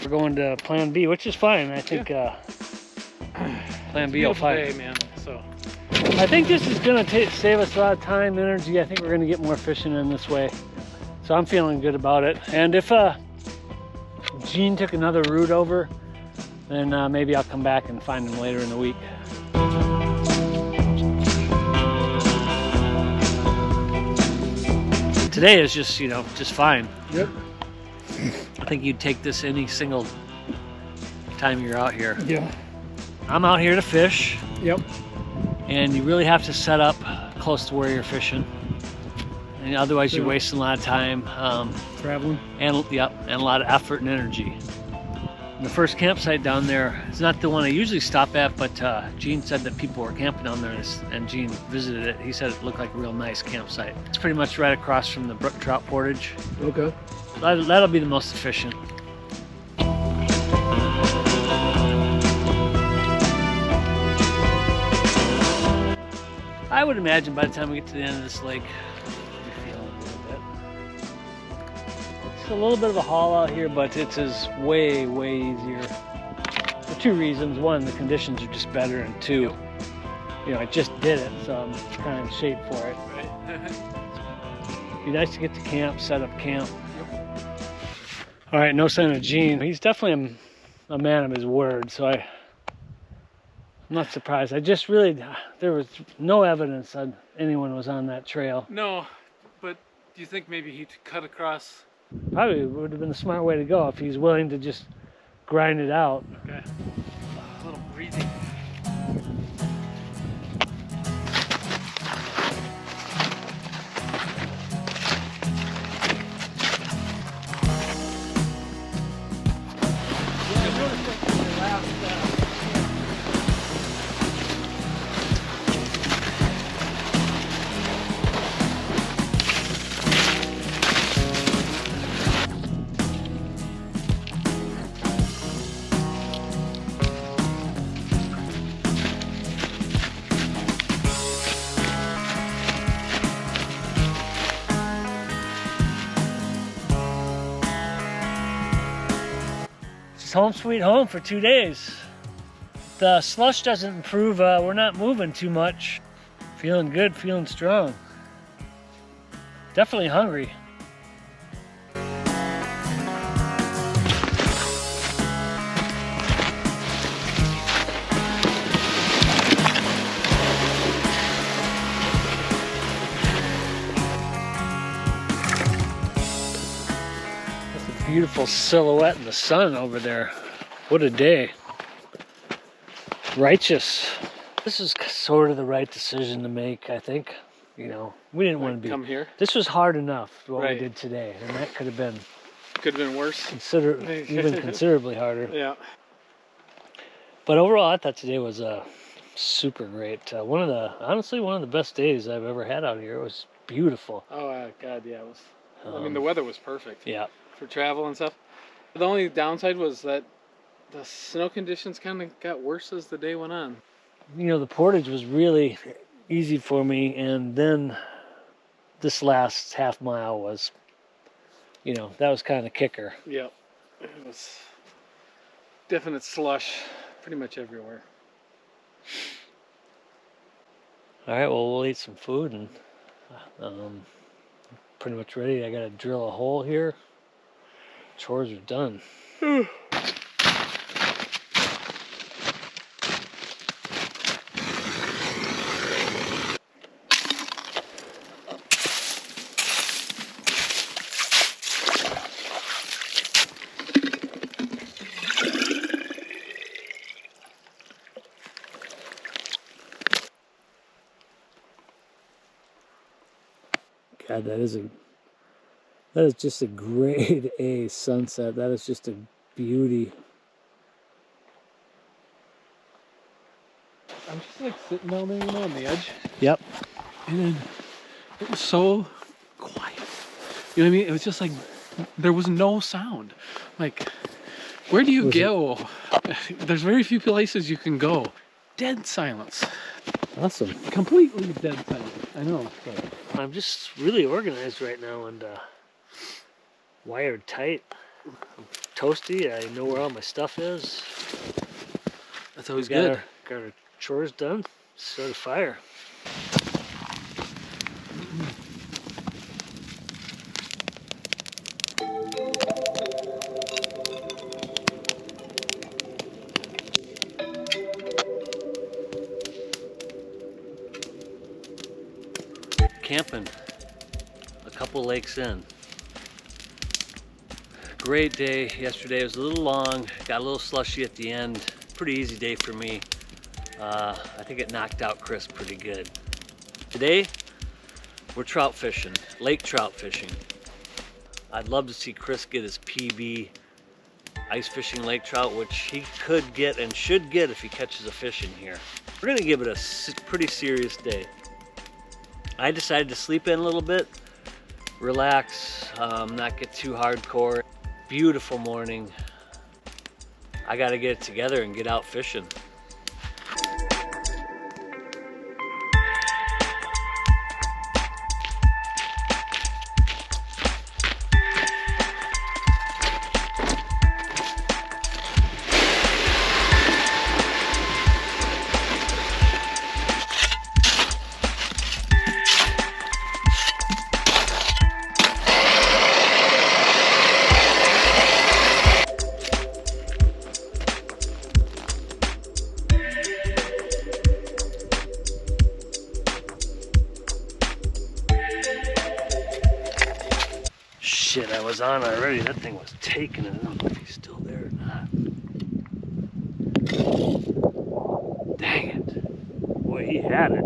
we're going to Plan B, which is fine. I think Plan B will fine, man. So I think this is gonna save us a lot of time, energy. I think we're gonna get more fishing in this way. So I'm feeling good about it. And if Gene took another route over, then maybe I'll come back and find him later in the week. Today is just, just fine. Yep. I think you'd take this any single time you're out here. Yeah. I'm out here to fish. Yep. And you really have to set up close to where you're fishing. And otherwise you're wasting a lot of time. Traveling. And a lot of effort and energy. And the first campsite down there is not the one I usually stop at, but Gene said that people were camping down there, and Gene visited it. He said it looked like a real nice campsite. It's pretty much right across from the brook trout portage. Okay. That'll be the most efficient. I would imagine by the time we get to the end of this lake, we'll be feeling a little bit. It's a little bit of a haul out here, but it is way, way easier. For two reasons. One, the conditions are just better, and two, I just did it, so I'm kind of in shape for it. Right. It'd be nice to get to camp, set up camp. All right, no sign of Gene. He's definitely a man of his word, so I'm not surprised. There was no evidence that anyone was on that trail. No, but do you think maybe he cut across? Probably would have been the smart way to go if he's willing to just grind it out. Okay. A little breathing. It's home sweet home for 2 days. The slush doesn't improve. We're not moving too much. Feeling good, feeling strong. Definitely hungry. Beautiful silhouette in the sun over there. What a day. Righteous. This is sort of the right decision to make, I think. We didn't want to be. Come here. This was hard enough, what Right. we did today, and that could have been worse. even considerably harder. Yeah. But overall, I thought today was super great. Honestly, one of the best days I've ever had out here. It was beautiful. Oh God, yeah, it was. The weather was perfect. Yeah. For travel and stuff. The only downside was that the snow conditions kind of got worse as the day went on. The portage was really easy for me, and then this last half mile was, that was kind of kicker. Yep. It was definite slush pretty much everywhere. All right, well, we'll eat some food, and pretty much ready. I got to drill a hole here. Chores are done. God, that is just a grade A sunset. That is just a beauty. I'm just like sitting down there, on the edge. Yep. And then it was so quiet. You know what I mean? It was just like there was no sound. Like, where do you go? There's very few places you can go. Dead silence. Awesome. Completely dead silence. I know. I'm just really organized right now and wired tight. toasty. I know where all my stuff is. That's always Got good. got our chores done. Start a fire. Camping a couple lakes in. Great day. Yesterday was a little long, got a little slushy at the end. Pretty easy day for me. I think it knocked out Chris pretty good. Today, we're trout fishing, lake trout fishing. I'd love to see Chris get his PB ice fishing lake trout, which he could get and should get if he catches a fish in here. We're gonna give it a pretty serious day. I decided to sleep in a little bit, relax, not get too hardcore. Beautiful morning. I gotta get it together and get out fishing. Shit, I was on already. That thing was taking it. I don't know if he's still there or not. Dang it. Boy, he had it.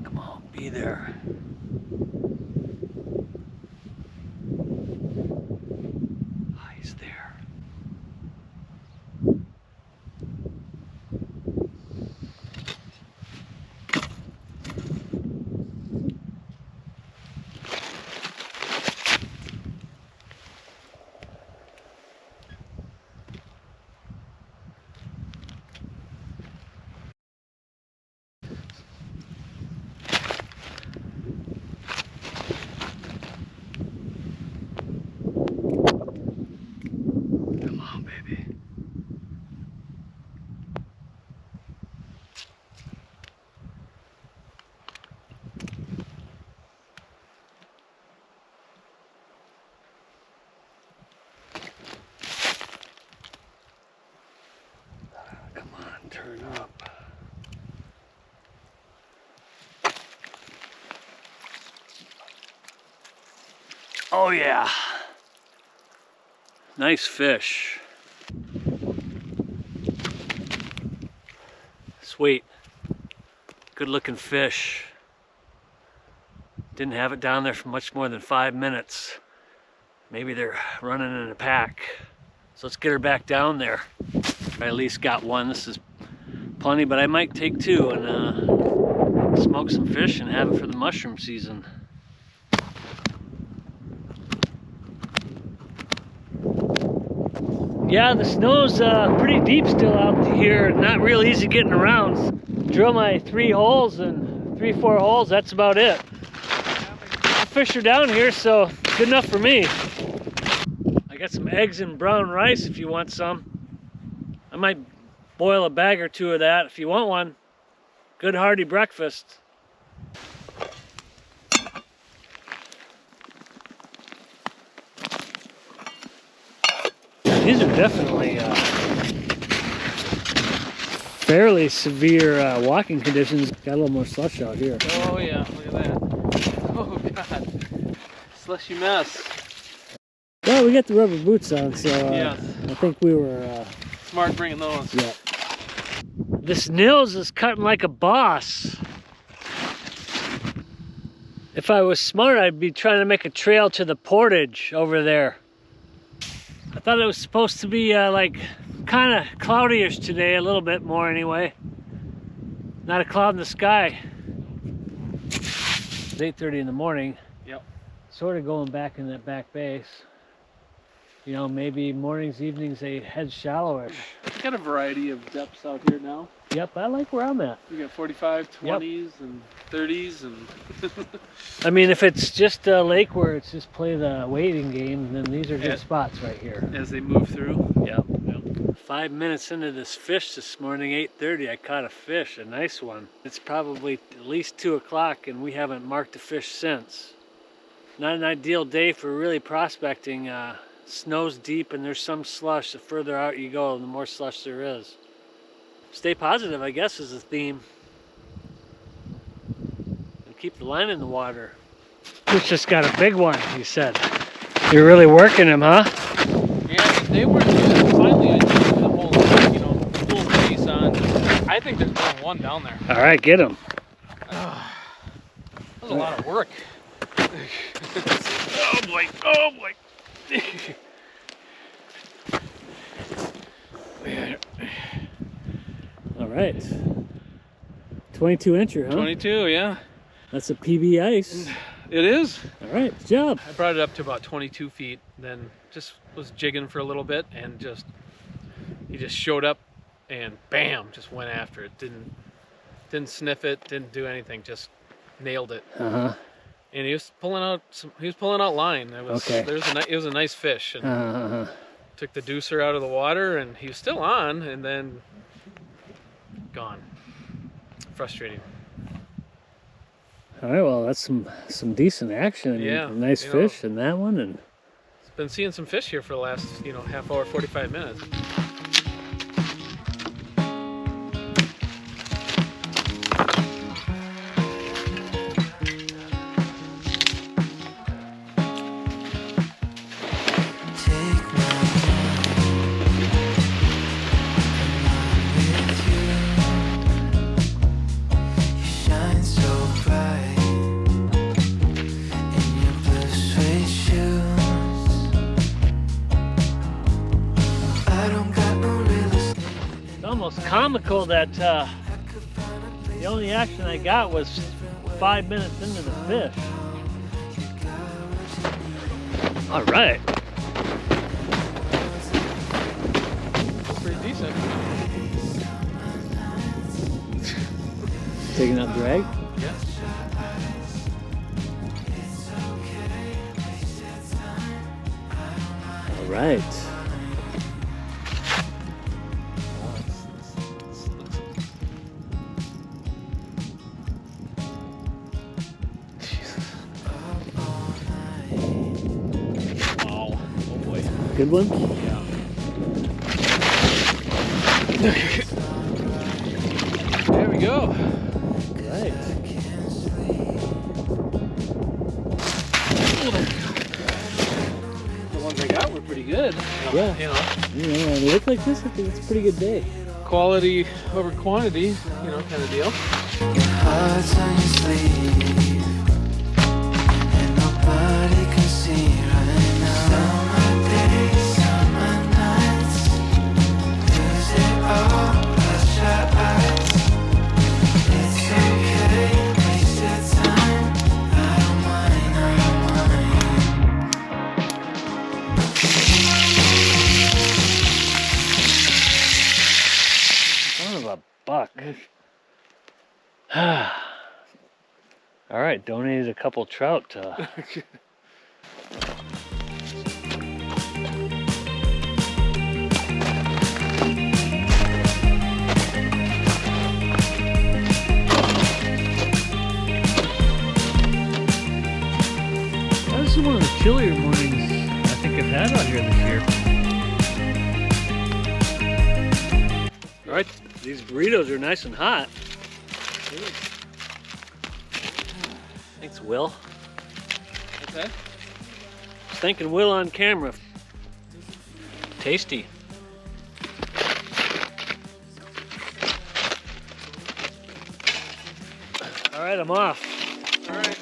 Come on, be there. Oh, he's there. Come on, baby. Come on, turn up. Oh yeah. Nice fish. Sweet. Good looking fish. Didn't have it down there for much more than 5 minutes. Maybe they're running in a pack. So let's get her back down there. I at least got one. This is plenty, but I might take two and smoke some fish and have it for the mushroom season. Yeah, the snow's pretty deep still out here. Not real easy getting around. Drill my 3 holes and 3-4 holes, that's about it. The fish are down here, so good enough for me. I got some eggs and brown rice if you want some. I might boil a bag or 2 of that if you want one. Good hearty breakfast. These are definitely fairly severe walking conditions. Got a little more slush out here. Oh yeah, look at that. Oh god. Slushy mess. Well, we got the rubber boots on, so yes. I think we were... Smart bringing those. Yeah. This Nils is cutting like a boss. If I was smart, I'd be trying to make a trail to the portage over there. I thought it was supposed to be like kind of cloudy-ish today, a little bit more anyway. Not a cloud in the sky. It's 8:30 in the morning. Yep. Sort of going back in that back base. You know, maybe mornings, evenings, they head shallowish. We got a variety of depths out here now. Yep, I like where I'm at. We got 45, 20s, and 30s, and I mean, if it's just a lake where it's just play the waiting game, then these are good spots right here. as they move through. Yep. 5 minutes into this fish this morning, 8:30, I caught a fish, a nice one. It's probably at least 2 o'clock, and we haven't marked a fish since. Not an ideal day for really prospecting. Snow's deep and there's some slush. The further out you go, the more slush there is. Stay positive, I guess, is the theme. And keep the line in the water. You just got a big one, you said. You're really working him, huh? Yeah, they were finally. I think the whole, full face on. I think there's more than one down there. All right, get him. That was a lot of work. Oh boy! Oh boy! All right. 22 incher, huh? 22, yeah. That's a PB ice. It is. All right, good job. I brought it up to about 22 feet, then just was jigging for a little bit, and he just showed up, and bam, just went after it. Didn't sniff it, didn't do anything, just nailed it. And he was pulling out line. It was okay. It was a nice fish, and took the deucer out of the water, and he was still on, and then gone. Frustrating. All right, well, that's some decent action. I mean, Yeah, a nice fish and that one, and been seeing some fish here for the last half hour, 45 minutes. almost comical that the only action I got was 5 minutes into the fish. All right. Pretty decent. Taking out drag? Yeah. All right. Good one? Yeah. There we go. Right. The ones I got were pretty good. Yeah. You know, a lake like this, I think it's a pretty good day. quality over quantity, kind of deal. Your heart's on your sleeve, and nobody can see right now. Summer days, summer nights, lose it all, close your eyes. It's okay, waste your time. I don't mind, I don't mind. Son of a buck. All right, donated a couple trout. This is one of the chillier mornings I think I've had out here this year. All right, these burritos are nice and hot. Thanks, Will. Okay. Thanking Will on camera. Tasty. All right, I'm off. All right.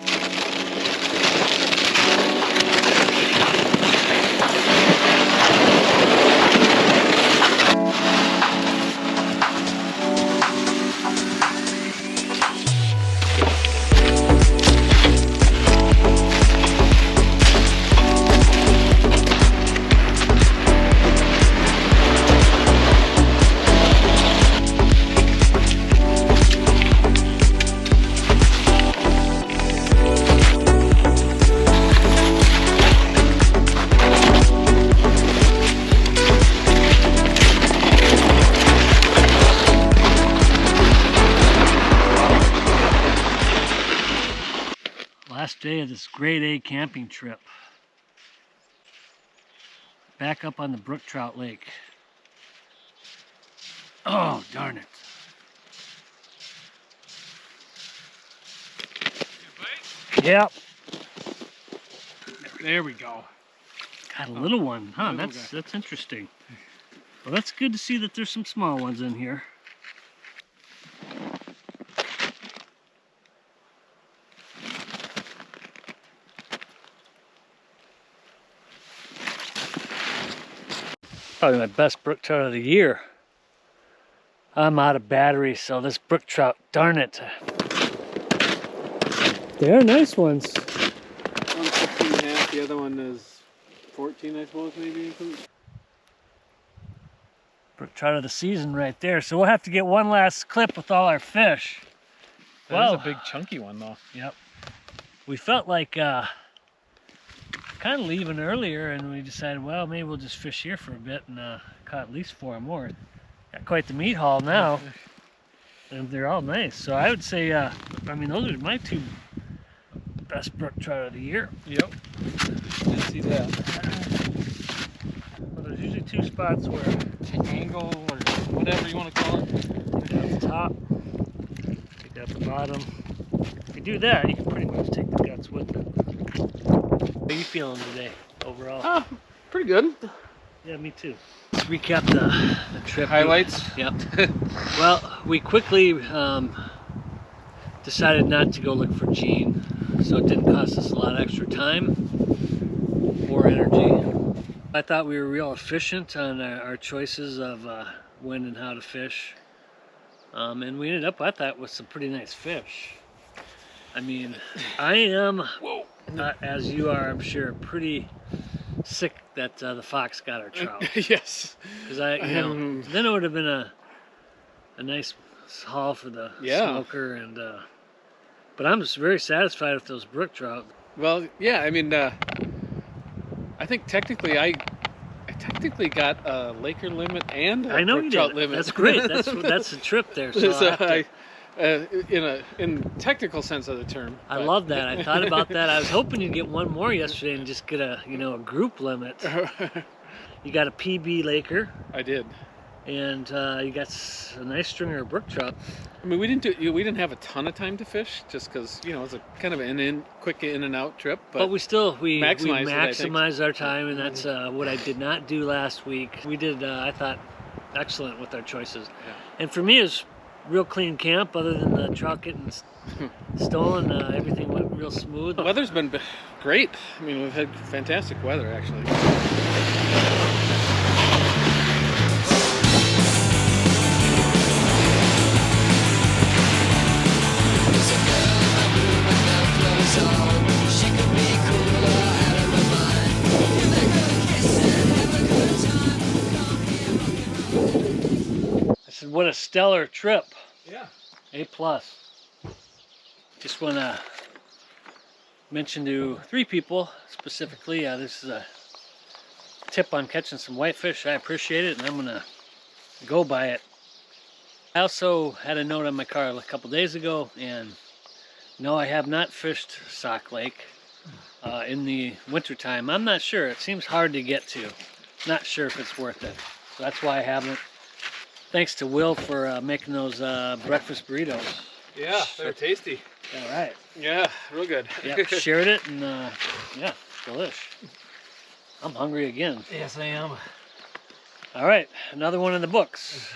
day of this grade A camping trip. Back up on the brook trout lake. Oh, darn it. Yep. There we go. Got a little one, huh? Little That's interesting. Well, that's good to see that there's some small ones in here. Probably my best brook trout of the year. I'm out of battery, so this brook trout, darn it. They are nice ones. One's 15 and a half, the other one is 14, I suppose, maybe. Brook trout of the season right there. So we'll have to get one last clip with all our fish. That is a big chunky one though. Yep. We felt like kind of leaving earlier, and we decided, well, maybe we'll just fish here for a bit, and caught at least 4 more. Got quite the meat haul now. And they're all nice. So I would say, I mean, those are my 2 best brook trout of the year. Yep. Didn't see that. Well, there's usually 2 spots where Angle or whatever you want to call it. take out the top, take out the bottom. If you do that, you can pretty much take the guts with it. How are you feeling today, overall? Pretty good. Yeah, me too. Let's recap the trip. Highlights? Yep. Well, we quickly decided not to go look for Gene, so it didn't cost us a lot of extra time or energy. I thought we were real efficient on our choices of when and how to fish. And we ended up, I thought, with some pretty nice fish. I mean, I am, as you are, I'm sure, pretty sick that the fox got our trout. Yes. Because then it would have been a nice haul for the smoker, and but I'm just very satisfied with those brook trout. Well, yeah, I mean, I think technically I technically got a Laker limit and a brook trout limit. That's great. That's a trip there. So in technical sense of the term. I love that. I thought about that. I was hoping you'd get one more yesterday and just get a a group limit. You got a PB Laker. I did. And you got a nice stringer of brook trout. I mean, we didn't have a ton of time to fish, just because it's a kind of an quick in and out trip. But we maximized our time, and that's what I did not do last week. We did, I thought, excellent with our choices. Yeah. And for me, it was real clean camp, other than the trout getting stolen. Everything went real smooth. The weather's been great. I mean, we've had fantastic weather, actually. I said, what a stellar trip. Yeah. A+. Just want to mention to 3 people specifically, this is a tip on catching some whitefish. I appreciate it, and I'm going to go by it. I also had a note on my car a couple days ago, and no, I have not fished Sock Lake in the wintertime. I'm not sure. It seems hard to get to. Not sure if it's worth it. So that's why I haven't. Thanks to Will for making those breakfast burritos. Yeah, they're tasty. All right. Yeah, real good. Yep, shared it, and yeah, delish. I'm hungry again. Yes, I am. All right, another one in the books.